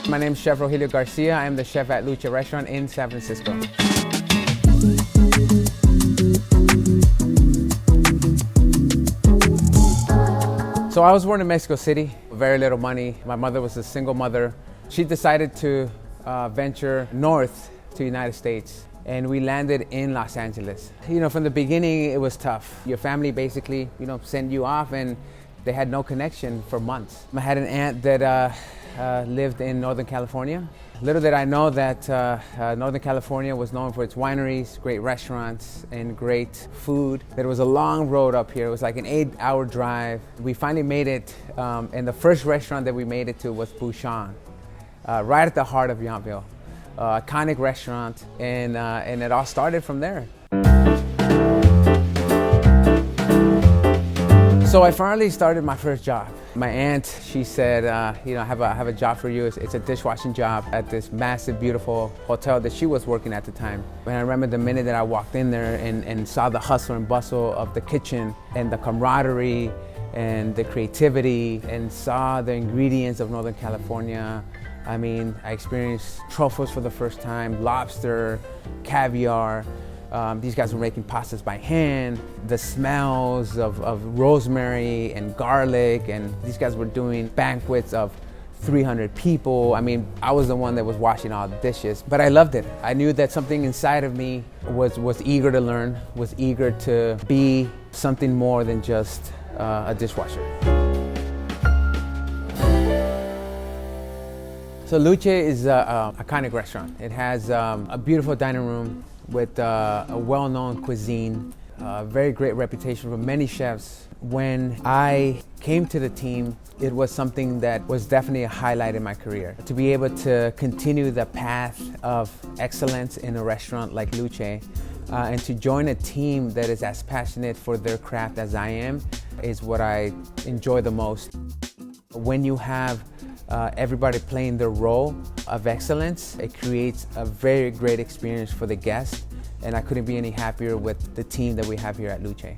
My name is Chef Rogelio Garcia. I am the chef at Luce restaurant in San Francisco. So I was born in Mexico City, very little money. My mother was a single mother. She decided to venture north to the United States, and we landed in Los Angeles. You know, from the beginning, it was tough. Your family basically, sent you off, and they had no connection for months. I had an aunt that lived in Northern California. Little did I know that Northern California was known for its wineries, great restaurants, and great food. There was a long road up here. It was like an 8-hour drive. We finally made it, and the first restaurant that we made it to was Bouchon, right at the heart of Yountville. Iconic restaurant, and it all started from there. So I finally started my first job. My aunt, she said, I have a job for you. It's a dishwashing job at this massive, beautiful hotel that she was working at the time. And I remember the minute that I walked in there and saw the hustle and bustle of the kitchen and the camaraderie and the creativity and saw the ingredients of Northern California. I mean, I experienced truffles for the first time, lobster, caviar. These guys were making pastas by hand. The smells of rosemary and garlic, and these guys were doing banquets of 300 people. I mean, I was the one that was washing all the dishes, but I loved it. I knew that something inside of me was eager to learn, was eager to be something more than just a dishwasher. So Luce is an iconic restaurant. It has a beautiful dining room with a well-known cuisine, very great reputation for many chefs. When I came to the team, it was something that was definitely a highlight in my career. To be able to continue the path of excellence in a restaurant like Luce, and to join a team that is as passionate for their craft as I am, is what I enjoy the most. When you have everybody playing their role of excellence, it creates a very great experience for the guests, and I couldn't be any happier with the team that we have here at Luce.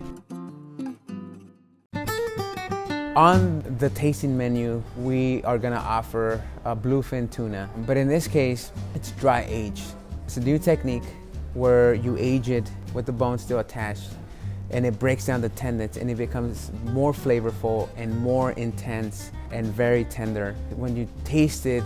On the tasting menu, we are gonna offer a bluefin tuna, but in this case, it's dry aged. It's a new technique where you age it with the bone still attached, and it breaks down the tendons and it becomes more flavorful and more intense and very tender. When you taste it,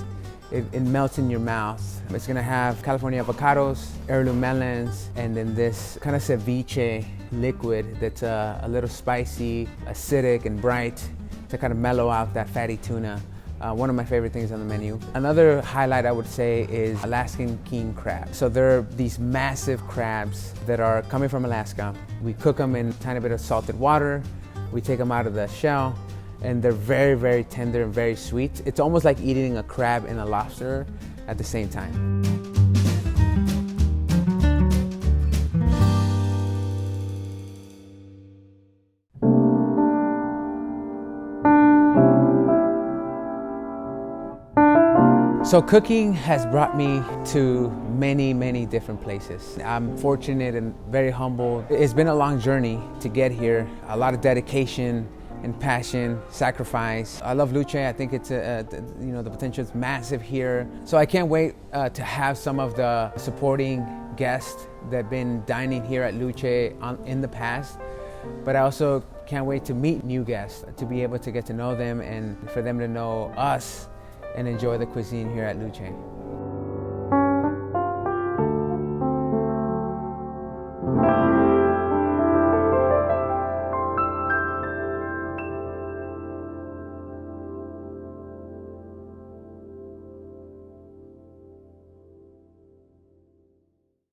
it melts in your mouth. It's gonna have California avocados, heirloom melons, and then this kind of ceviche liquid that's a little spicy, acidic, and bright to kind of mellow out that fatty tuna. One of my favorite things on the menu. Another highlight I would say is Alaskan king crab. So they're these massive crabs that are coming from Alaska. We cook them in a tiny bit of salted water. We take them out of the shell, and they're very, very tender and very sweet. It's almost like eating a crab and a lobster at the same time. So cooking has brought me to many, many different places. I'm fortunate and very humble. It's been a long journey to get here. A lot of dedication and passion, sacrifice. I love Luce. I think it's the potential is massive here. So I can't wait to have some of the supporting guests that have been dining here at Luce in the past. But I also can't wait to meet new guests, to be able to get to know them and for them to know us and enjoy the cuisine here at Luce.